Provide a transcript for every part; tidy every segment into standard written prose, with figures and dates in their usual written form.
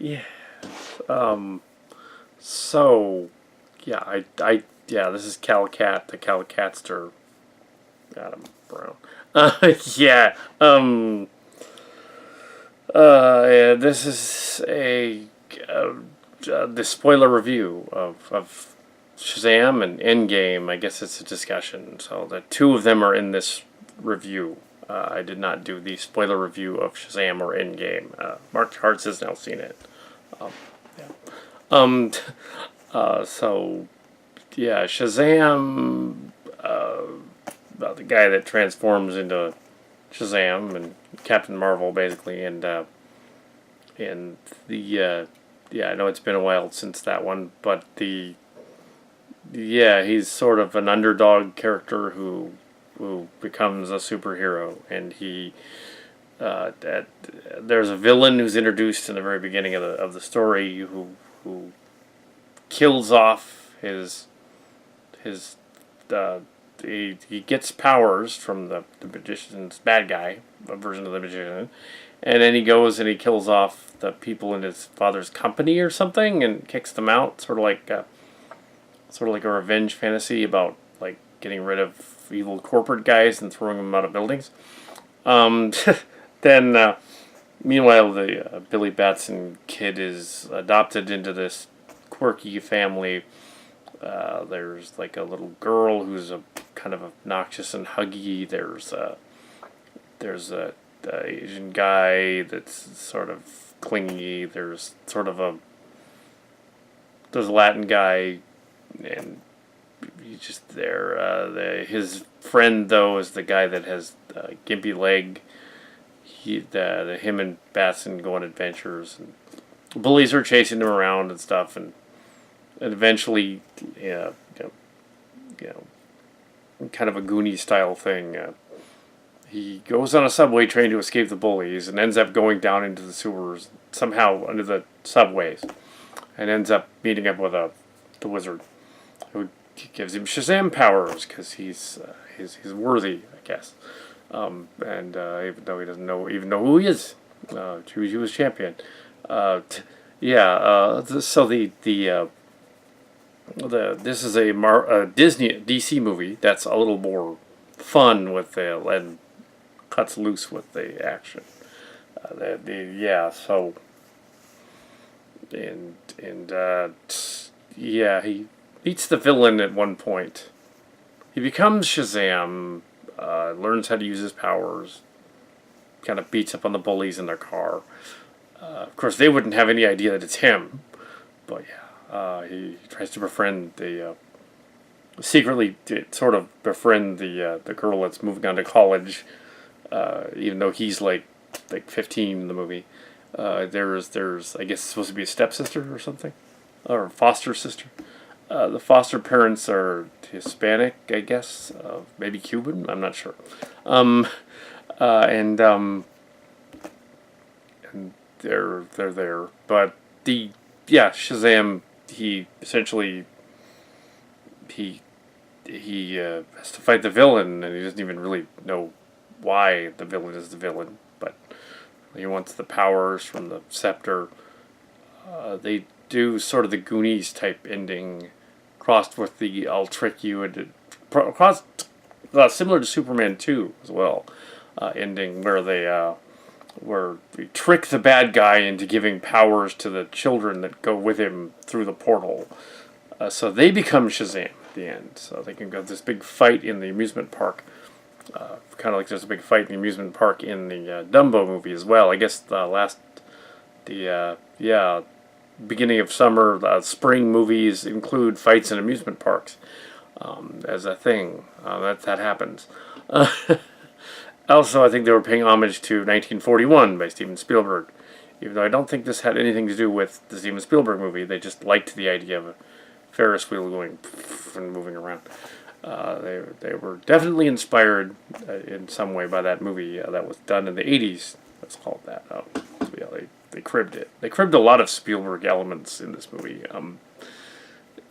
Yeah. Um. So, yeah. This is Kal Kat, the Kal Katster, Adam Brown. Yeah. Yeah, this is uh, the spoiler review of Shazam and Endgame. I guess it's a discussion. So the two of them are in this review. I did not do the spoiler review of Shazam or Endgame. Mark Hartz has now seen it. Um, yeah. Um. So yeah, Shazam. About the guy that transforms into Shazam and Captain Marvel, basically, and the yeah, I know it's been a while since that one, but he's sort of an underdog character who becomes a superhero, and there's a villain who's introduced in the very beginning of the story who kills off his uh, he gets powers from the magician's bad guy, a version of the magician, and then he goes and he kills off the people in his father's company or something and kicks them out, sort of like a revenge fantasy about like getting rid of evil corporate guys and throwing them out of buildings. Um, then meanwhile, the Billy Batson kid is adopted into this quirky family. There's like a little girl who's a kind of obnoxious and huggy. There's a Asian guy that's sort of clingy. There's a Latin guy, and he's just there. His friend though is the guy that has a gimpy leg. Him and Batson go on adventures, and bullies are chasing him around and stuff, and eventually, you know, kind of a Goonies style thing. He goes on a subway train to escape the bullies and ends up going down into the sewers somehow under the subways, and ends up meeting up with the wizard, who gives him Shazam powers because he's worthy, I guess. And even though he doesn't even know who he is, he was champion. So this is a Disney DC movie that's a little more fun and cuts loose with the action. So he meets the villain at one point. He becomes Shazam, learns how to use his powers, kind of beats up on the bullies in their car. Of course, they wouldn't have any idea that it's him, but yeah, he tries to secretly sort of befriend the girl that's moving on to college, even though he's like 15 in the movie. There's I guess it's supposed to be a stepsister or something, or a foster sister. The foster parents are Hispanic, I guess, maybe Cuban. I'm not sure. Um, and they're there, but Shazam. He essentially he has to fight the villain, and he doesn't even really know why the villain is the villain, but he wants the powers from the scepter. They do sort of the Goonies type ending, crossed with the "I'll trick you" and similar to Superman 2 as well, ending where they trick the bad guy into giving powers to the children that go with him through the portal. So they become Shazam at the end. So they can go this big fight in the amusement park. Kind of like there's a big fight in the amusement park in the Dumbo movie as well. I guess beginning of summer, spring movies include fights in amusement parks as a thing. That happens. Also, I think they were paying homage to 1941 by Steven Spielberg, even though I don't think this had anything to do with the Steven Spielberg movie. They just liked the idea of a Ferris wheel going and moving around. They were definitely inspired in some way by that movie that was done in the 80s. Let's call it that. They cribbed it. They cribbed a lot of Spielberg elements in this movie. I'm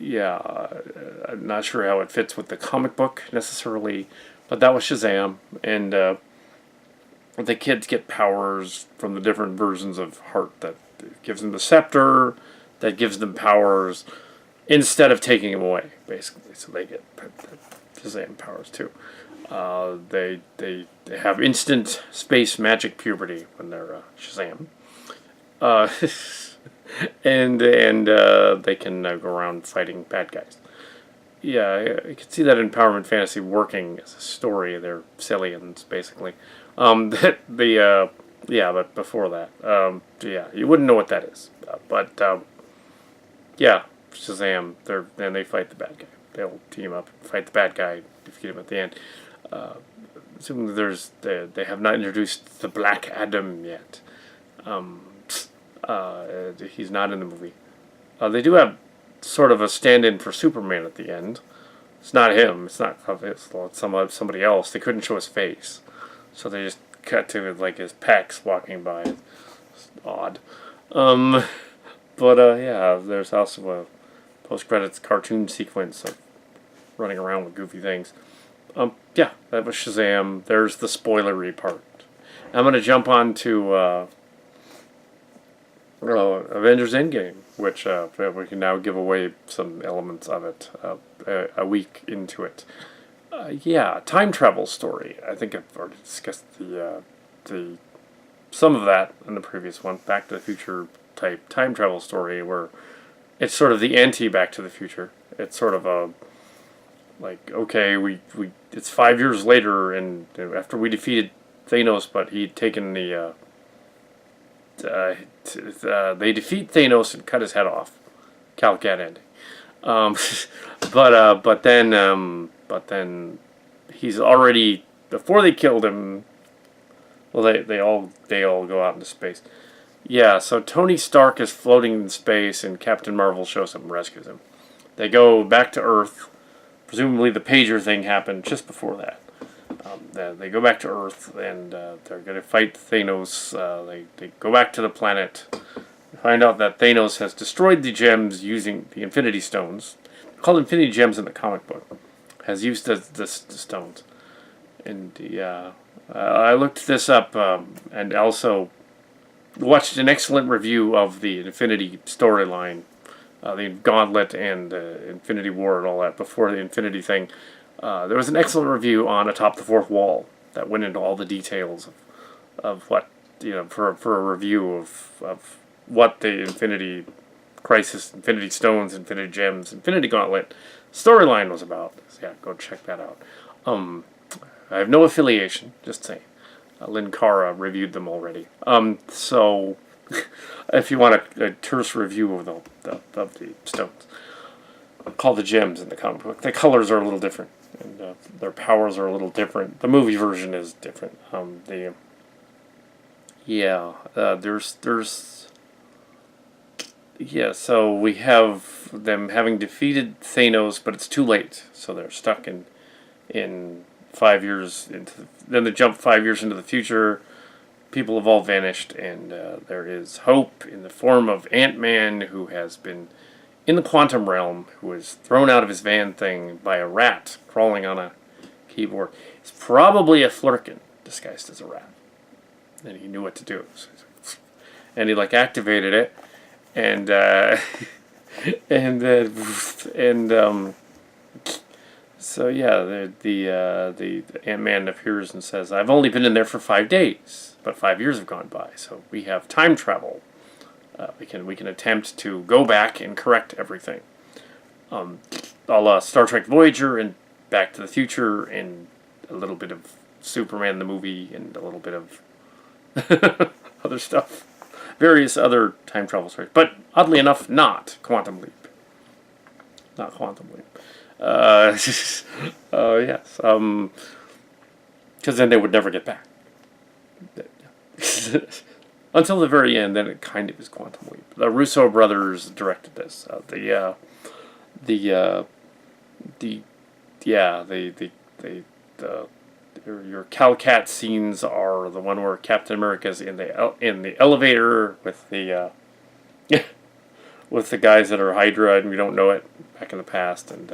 not sure how it fits with the comic book necessarily, but that was Shazam, and the kids get powers from the different versions of Heart that gives them the scepter that gives them powers instead of taking them away, basically. So they get Shazam powers too. They have instant space magic puberty when they're Shazam. Uh, and they can go around fighting bad guys. Yeah, I can see that empowerment fantasy working as a story. They're Cillians, basically. But before that, you wouldn't know what that is. Yeah, Shazam. They fight the bad guy. They'll team up, fight the bad guy, defeat him at the end. Assuming they have not introduced the Black Adam yet. He's not in the movie. They do have sort of a stand-in for Superman at the end. It's not him. It's somebody else. They couldn't show his face, so they just cut to like his pecs walking by. It's odd. There's also a post-credits cartoon sequence of running around with goofy things. That was Shazam. There's the spoilery part. I'm going to jump on to Avengers Endgame, which we can now give away some elements of it a week into it. Time travel story. I think I've already discussed the some of that in the previous one. Back to the Future type time travel story where it's sort of the anti Back to the Future. It's sort of a it's 5 years later, and after we defeated Thanos, but he'd taken the they defeat Thanos and cut his head off. Kal Kat ending. But then he's already, before they killed him. Well, they all go out into space. Yeah, so Tony Stark is floating in space, and Captain Marvel shows up and rescues him. They go back to Earth. Presumably the pager thing happened just before that. They go back to Earth, and they're going to fight Thanos. They go back to the planet, find out that Thanos has destroyed the gems using the Infinity Stones. They're called Infinity Gems in the comic book. Has used the stones. And I looked this up and also watched an excellent review of the Infinity storyline. The Gauntlet and Infinity War and all that before the Infinity thing. There was an excellent review on Atop the Fourth Wall that went into all the details of what, for a review of what the Infinity Crisis, Infinity Stones, Infinity Gems, Infinity Gauntlet storyline was about. So yeah, go check that out. I have no affiliation, just saying. Lynn Cara reviewed them already. So if you want a terse review of the stones, call the gems in the comic book. The colors are a little different, and their powers are a little different. The movie version is different. So we have them having defeated Thanos, but it's too late. So they're stuck in 5 years then they jump 5 years into the future. People have all vanished, and there is hope in the form of Ant-Man, who has been in the quantum realm, who was thrown out of his van thing by a rat crawling on a keyboard. It's probably a flurkin disguised as a rat, and he knew what to do. And he activated it, and so yeah, the Ant-Man appears and says, "I've only been in there for 5 days, but 5 years have gone by. So we have time travel. We can attempt to go back and correct everything, a la Star Trek Voyager and Back to the Future, and a little bit of Superman the movie, and a little bit of other stuff, various other time travel stories. But oddly enough, not Quantum Leap. Not Quantum Leap." Yes. Because then they would never get back. Until the very end, then it kind of is Quantum Leap. The Russo brothers directed this. Your Kal Kat scenes are the one where Captain America's in the elevator with the with the guys that are Hydra, and we don't know it, back in the past, and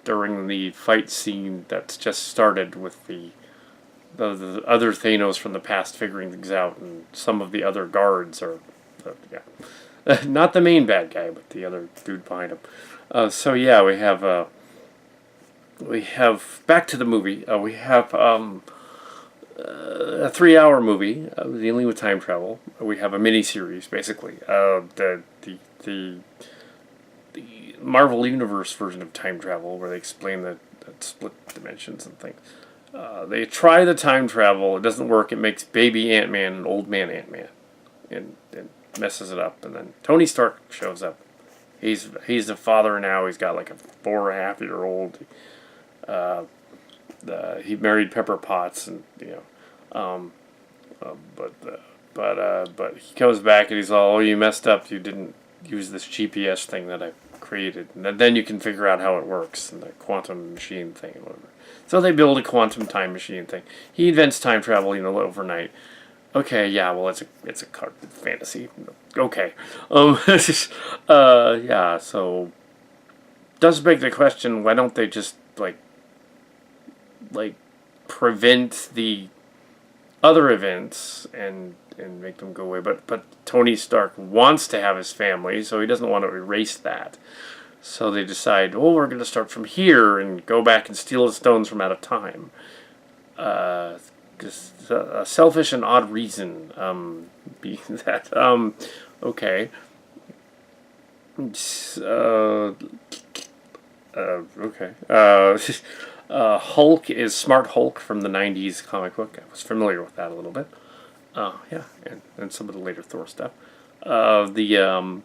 during the fight scene that's just started with the other Thanos from the past figuring things out, and some of the other guards are Yeah, not the main bad guy, but the other dude behind him. So yeah, we have back to the movie. We have a 3-hour movie dealing with time travel. We have a mini series basically. The Marvel Universe version of time travel, where they explain the split dimensions and things. They try the time travel. It doesn't work. It makes baby Ant-Man and old man Ant-Man, and messes it up. And then Tony Stark shows up. He's the father now. He's got like a 4.5-year-old. He married Pepper Potts, and but he comes back and he's all, "Oh, you messed up. You didn't use this GPS thing that I created." And then you can figure out how it works, and the quantum machine thing and whatever. So they build a quantum time machine thing. He invents time travel, overnight. Okay, yeah, well, it's a card fantasy. Okay, yeah. So does beg the question: why don't they just like prevent the other events and make them go away? But Tony Stark wants to have his family, so he doesn't want to erase that. So they decide, well, we're going to start from here and go back and steal the stones from out of time. Just a selfish and odd reason, being that. Okay. Okay. Hulk is Smart Hulk from the 90s comic book. I was familiar with that a little bit. Yeah, and some of the later Thor stuff. The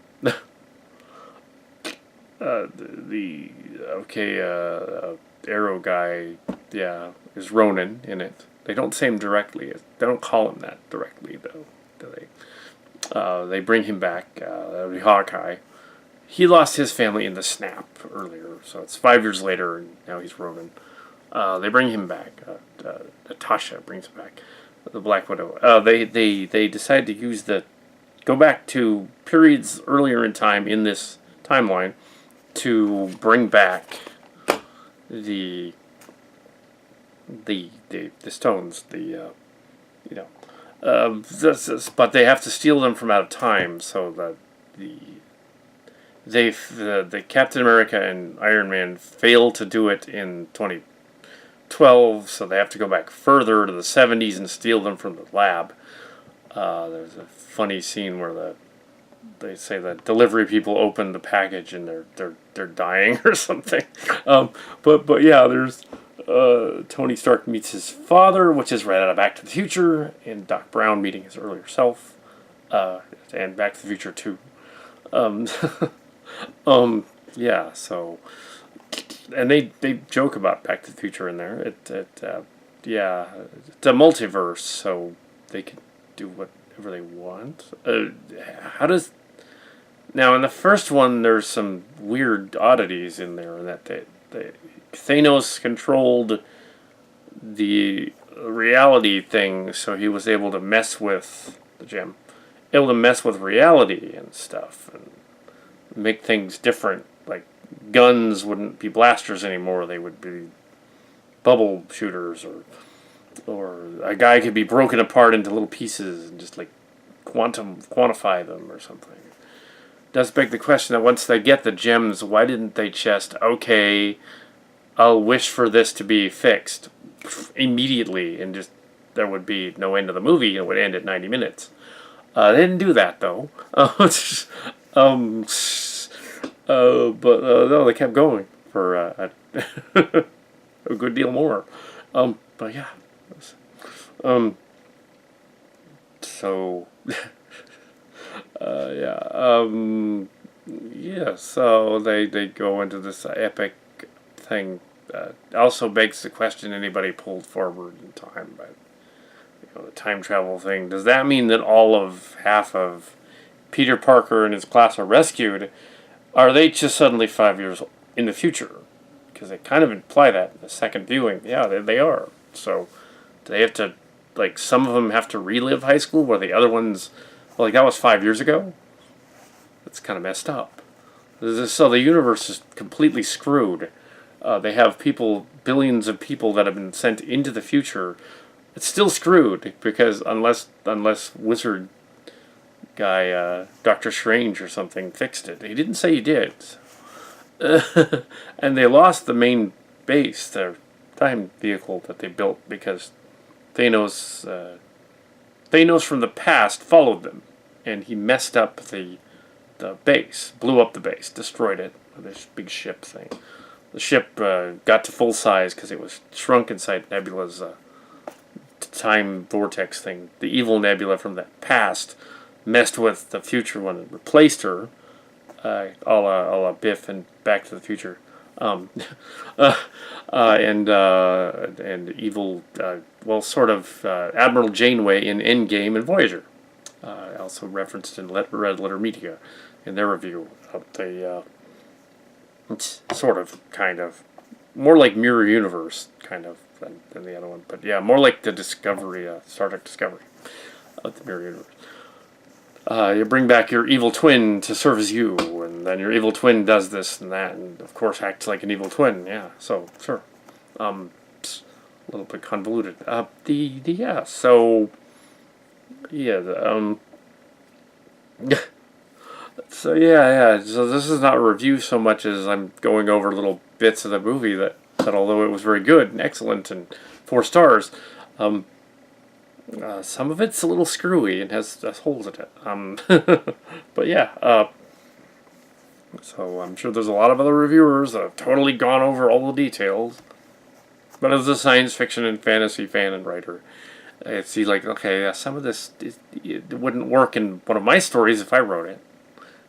Arrow guy, yeah, is Ronan in it. They don't say him directly. They don't call him that directly, though, do they? They bring him back. That would be Hawkeye. He lost his family in the snap earlier, so it's 5 years later, and now he's Ronan. They bring him back. Natasha brings him back. The Black Widow. They decide to go back to periods earlier in time in this timeline to bring back the stones. But they have to steal them from out of time, so that the Captain America and Iron Man fail to do it in 2012, so they have to go back further to the 70s and steal them from the lab. There's a funny scene where they say that delivery people open the package and they're dying or something. But yeah, there's Tony Stark meets his father, which is right out of Back to the Future, and Doc Brown meeting his earlier self, and Back to the Future 2. Yeah, so, and they joke about Back to the Future in there. Yeah, it's a multiverse, so they can do whatever they want. Now in the first one, there's some weird oddities in there that Thanos controlled the reality thing, so he was able to mess with the gem, able to mess with reality and stuff, and make things different. Like guns wouldn't be blasters anymore; they would be bubble shooters, or a guy could be broken apart into little pieces and just like quantify them or something. Does beg the question that once they get the gems, why didn't they just, okay, I'll wish for this to be fixed immediately, and just there would be no end of the movie, and it would end at 90 minutes. They didn't do that, though. But no, they kept going for a good deal more. But yeah. So... yeah, so they go into this epic thing. Also begs the question, anybody pulled forward in time by the time travel thing, does that mean that half of Peter Parker and his class are rescued? Are they just suddenly 5 years in the future? Because they kind of imply that in the second viewing. Yeah, they are. So do they have to, some of them have to relive high school, where the other ones... Well, that was 5 years ago? That's kind of messed up. So the universe is completely screwed. They have billions of people that have been sent into the future. It's still screwed, because unless Wizard Doctor Strange or something, fixed it. He didn't say he did. And they lost the main base, their time vehicle that they built, because Thanos, Thanos from the past followed them, and he messed up the base, blew up the base, destroyed it with this big ship thing. The ship got to full size because it was shrunk inside Nebula's time vortex thing. The evil Nebula from the past messed with the future one and replaced her, a la Biff and Back to the Future. And evil, sort of Admiral Janeway in Endgame and Voyager. Also referenced in Red Letter Media in their review of the, it's sort of, kind of, more like Mirror Universe, kind of, than the other one. But yeah, more like the Discovery, Star Trek Discovery of the Mirror Universe. You bring back your evil twin to serve as you, and then your evil twin does this and that, and of course acts like an evil twin. Yeah, so sure, a little bit convoluted. So So this is not a review so much as I'm going over little bits of the movie that although it was very good and excellent and 4 stars, some of it's a little screwy and has holes in it. But yeah, so I'm sure there's a lot of other reviewers that have totally gone over all the details. But as a science fiction and fantasy fan and writer, I see some of this it wouldn't work in one of my stories if I wrote it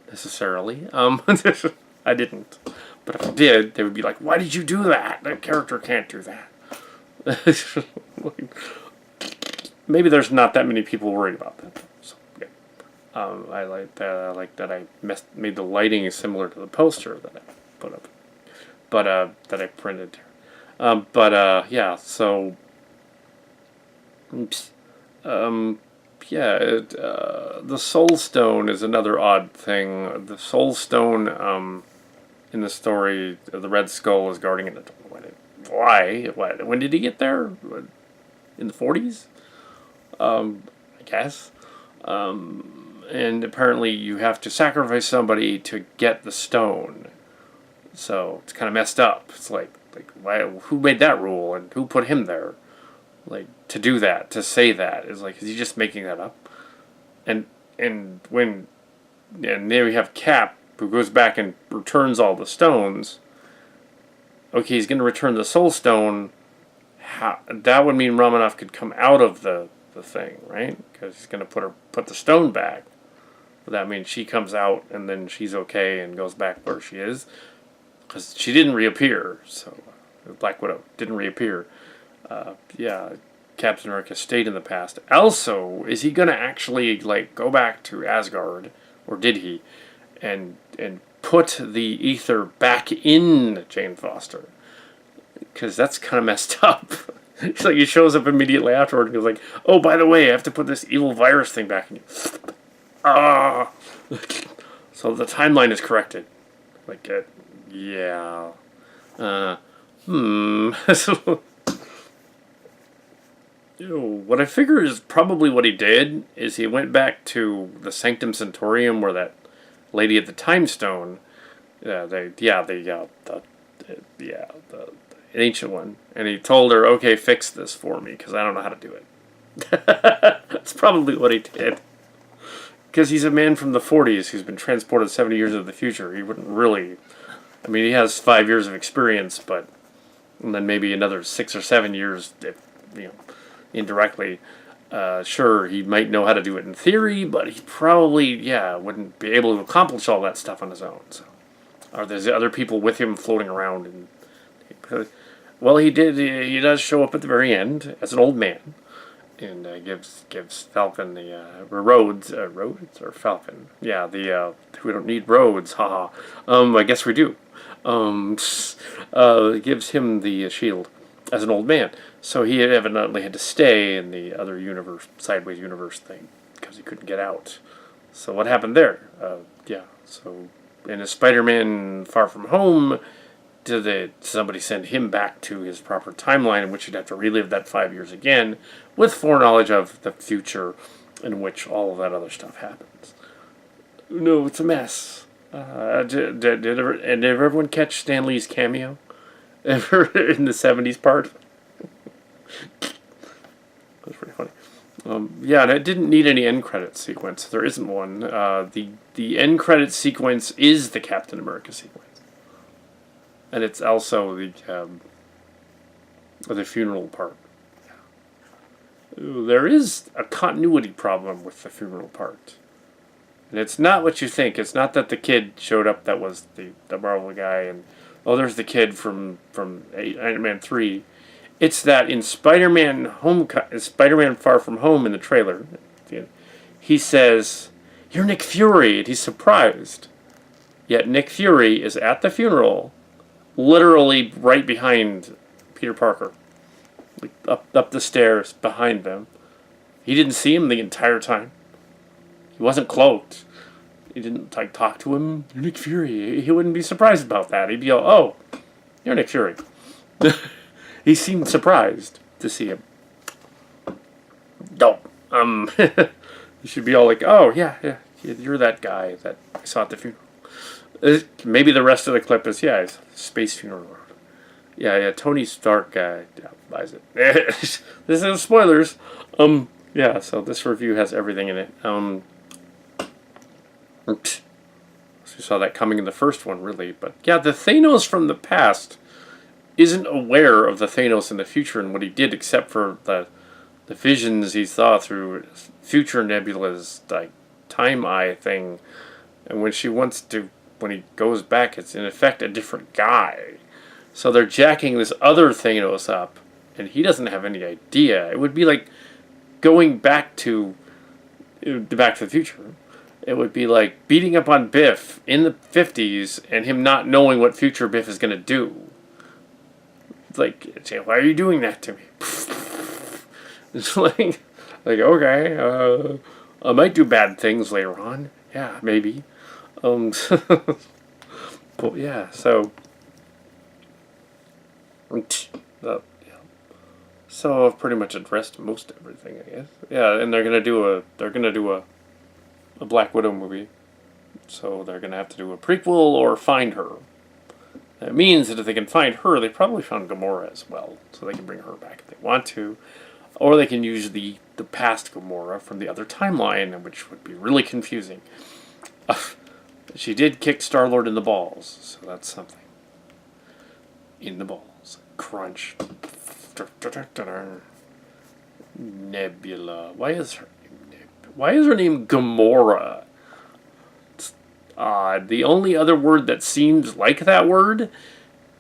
necessarily. I didn't, but if I did, they would be like, "Why did you do that? That character can't do that." Maybe there's not that many people worried about that. So, yeah. I like that. I like that I made the lighting similar to the poster that I put up, but that I printed. Yeah. So, the Soul Stone is another odd thing. The Soul Stone, in the story, the Red Skull is guarding it. Why? When did he get there? In the 40s? I guess. And apparently you have to sacrifice somebody to get the stone. So it's kind of messed up. It's like why? Who made that rule and who put him there? To do that, to say that is he just making that up? And then we have Cap, who goes back and returns all the stones. Okay, he's going to return the Soul Stone. That would mean Romanoff could come out of the thing, right? Because he's going to put the stone back. But that means she comes out and then she's okay and goes back where she is. Because she didn't reappear. So Black Widow didn't reappear. Captain America stayed in the past. Also, is he going to actually go back to Asgard, or did he, and put the ether back in Jane Foster? Because that's kind of messed up. He shows up immediately afterward and he's like, "Oh, by the way, I have to put this evil virus thing back in you." So the timeline is corrected. Yeah. What I figure is probably what he did is he went back to the Sanctum Sanctorum where that lady at the Time Stone, the ancient one, and he told her, "Okay, fix this for me because I don't know how to do it." That's probably what he did. Because he's a man from the 40s who's been transported 70 years into the future. He wouldn't really. I mean, he has 5 years of experience, and then maybe another 6 or 7 years, indirectly. Sure, he might know how to do it in theory, but he probably, wouldn't be able to accomplish all that stuff on his own. So, are there other people with him floating around? Well, he did. He does show up at the very end as an old man, and gives Falcon the Rhodes or Falcon. Yeah, we don't need Rhodes. Haha. I guess we do. Gives him the shield as an old man. So he evidently had to stay in the other universe, sideways universe thing, because he couldn't get out. So what happened there? So in a Spider-Man Far From Home, did somebody send him back to his proper timeline, in which he'd have to relive that 5 years again, with foreknowledge of the future in which all of that other stuff happens. No, it's a mess. Did everyone catch Stan Lee's cameo ever in the '70s part? That was pretty funny. Yeah, and it didn't need any end credit sequence. There isn't one. The end credit sequence is the Captain America sequence, and it's also the funeral part. There is a continuity problem with the funeral part. And it's not what you think. It's not that the kid showed up that was the Marvel guy and, oh, there's the kid from Iron Man 3. It's that in Spider-Man Far From Home in the trailer, he says, "You're Nick Fury," and he's surprised. Yet Nick Fury is at the funeral, literally right behind Peter Parker. Like up the stairs behind them. He didn't see him the entire time. He wasn't cloaked. He didn't talk to him. "You're Nick Fury." He wouldn't be surprised about that. He'd be all, "Oh, you're Nick Fury." He seemed surprised to see him. No, you should be all like, "Oh yeah, you're that guy that I saw at the funeral." Maybe the rest of the clip is, it's a space funeral. Yeah, Tony Stark buys it. This is spoilers. Yeah, so this review has everything in it. So you saw that coming in the first one, really. But yeah, the Thanos from the past isn't aware of the Thanos in the future and what he did, except for the visions he saw through future Nebula's time eye thing. And when he goes back, it's in effect a different guy. So they're jacking this other Thanos up, and he doesn't have any idea. It would be like going back to the Future. It would be like beating up on Biff in the 50s and him not knowing what future Biff is going to do. It's like, "Why are you doing that to me?" It's like okay, I might do bad things later on. Yeah, maybe. But yeah, so. So I've pretty much addressed most everything, I guess. Yeah, and they're gonna do a Black Widow movie. So they're gonna have to do a prequel or find her. That means that if they can find her, they probably found Gamora as well, so they can bring her back if they want to, or they can use the past Gamora from the other timeline, which would be really confusing. She did kick Star-Lord in the balls, so that's something. In the balls. Crunch. Nebula. Why is her name Gamora? It's odd. The only other word that seems like that word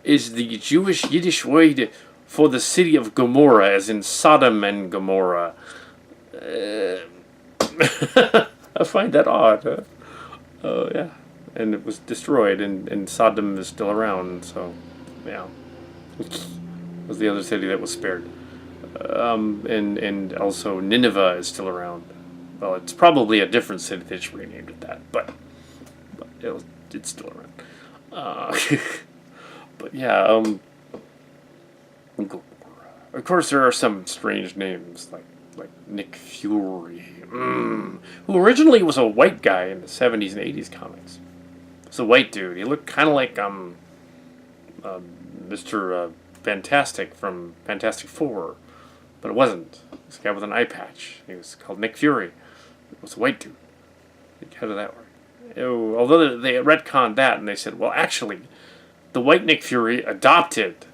is the Jewish Yiddish word for the city of Gomorrah, as in Sodom and Gomorrah. I find that odd. Yeah. And it was destroyed, and Sodom is still around, so, yeah. It was the other city that was spared. And also Nineveh is still around. Well, it's probably a different city. They just renamed it that, but it's still around. But yeah, of course there are some strange names like Nick Fury, who originally was a white guy in the '70s and '80s comics. It's a white dude. He looked kind of like Mr. Fantastic from Fantastic Four, but it wasn't. This guy with an eye patch. He was called Nick Fury. It was a white dude. How did that work? Although they retconned that and they said, well, actually, the white Nick Fury adopted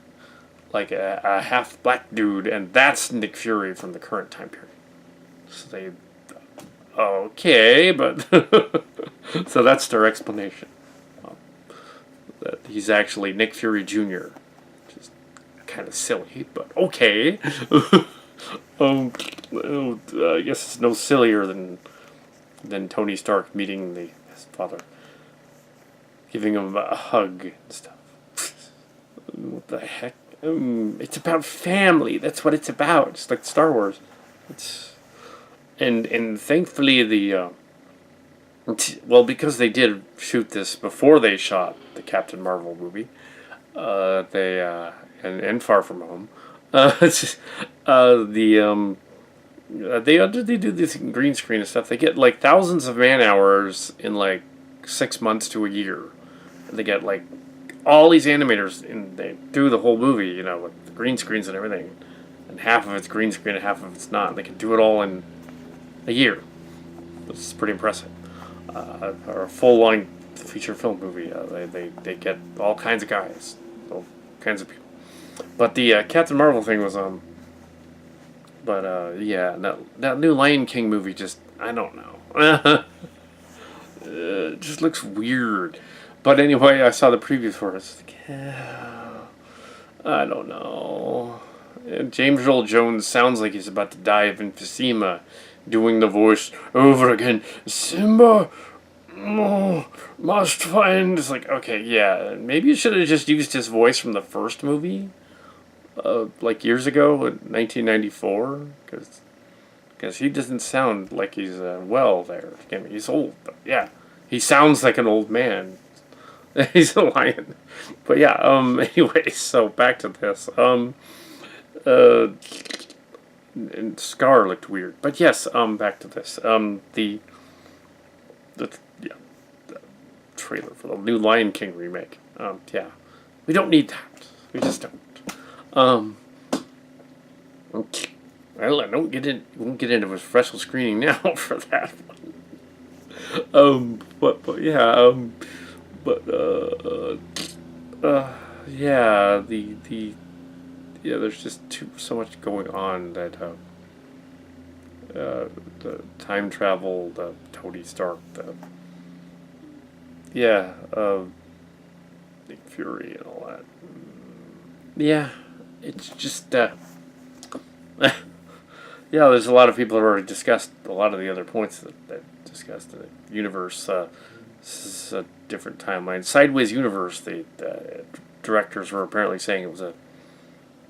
like a half black dude, and that's Nick Fury from the current time period. So they, okay, but so that's their explanation. That he's actually Nick Fury Jr., which is kind of silly, but okay. I guess it's no sillier than Tony Stark meeting his father, giving him a hug and stuff. What the heck? It's about family. That's what it's about. It's like Star Wars. And thankfully because they did shoot this before they shot the Captain Marvel movie, and Far From Home, they do this green screen and stuff. They get like thousands of man hours in like 6 months to a year. They get like all these animators and they do the whole movie, you know, with the green screens and everything. And half of it's green screen and half of it's not. They can do it all in a year. It's pretty impressive. Or a full-line feature film movie. They get all kinds of guys, all kinds of people. But the Captain Marvel thing was yeah, that new Lion King movie just, I don't know. It just looks weird. But anyway, I saw the preview for it. It's like, I don't know. James Earl Jones sounds like he's about to die of emphysema, doing the voice over again. Simba, must find. It's like, okay, yeah, maybe you should have just used his voice from the first movie, like years ago, in 1994, because he doesn't sound like he's well there. I mean, he's old, but yeah, he sounds like an old man. He's a lion, but yeah. Anyway, so back to this. And Scar looked weird, but yes. Back to this. Yeah, the trailer for the new Lion King remake. Yeah, we don't need that. We just don't. Well, I won't get into a special screening now for that one. But yeah. Yeah, yeah, there's just so much going on that the time travel, the Tony Stark, Nick Fury and all that. Yeah, it's just yeah. There's a lot of people who already discussed a lot of the other points that discussed the universe. This is a different timeline. Sideways Universe, the directors were apparently saying it was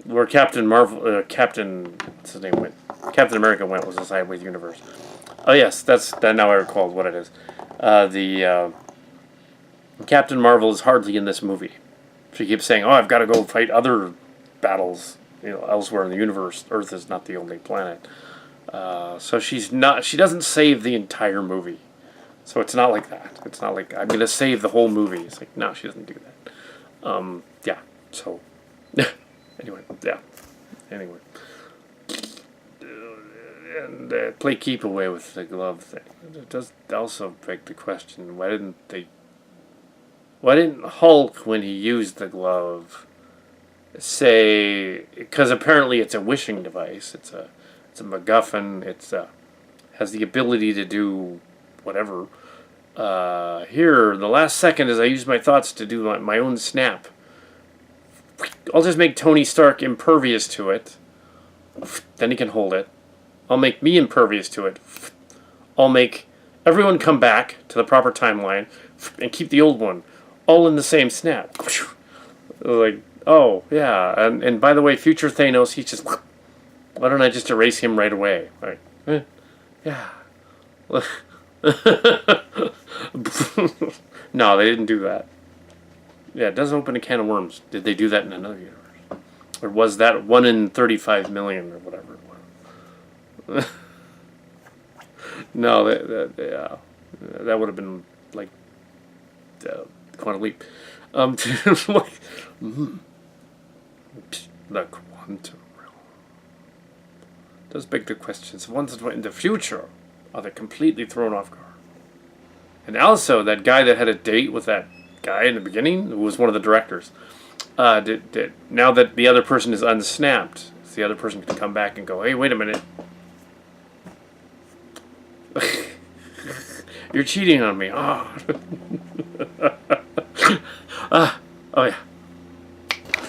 where Captain what's his name went? Captain America went was a Sideways Universe. Oh yes, that now I recall what it is. The Captain Marvel is hardly in this movie. She keeps saying, "Oh, I've got to go fight other battles, elsewhere in the universe. Earth is not the only planet." So she's not. She doesn't save the entire movie. So it's not like that. It's not like I'm gonna save the whole movie. It's like, no, she doesn't do that. Yeah. So anyway, yeah. Anyway, and play keep away with the glove thing. It does also beg the question: Why didn't Hulk, when he used the glove, say? Because apparently it's a wishing device. It's a MacGuffin. It's has the ability to do whatever. Here, the last second as I use my thoughts to do my own snap. I'll just make Tony Stark impervious to it. Then he can hold it. I'll make me impervious to it. I'll make everyone come back to the proper timeline and keep the old one. All in the same snap. Like, oh, yeah. And by the way, future Thanos, he's just... Why don't I just erase him right away? Like, yeah. No, they didn't do that. Yeah, it does open a can of worms. Did they do that in another universe? Or was that 1 in 35 million or whatever it was? No, that would have been like Quantum Leap. Like, the quantum realm does beg the questions. Once in the future, are they completely thrown off guard? And also, that guy that had a date with that guy in the beginning, who was one of the directors, now that the other person is unsnapped, so the other person can come back and go, hey, wait a minute. You're cheating on me. Oh. Oh, yeah.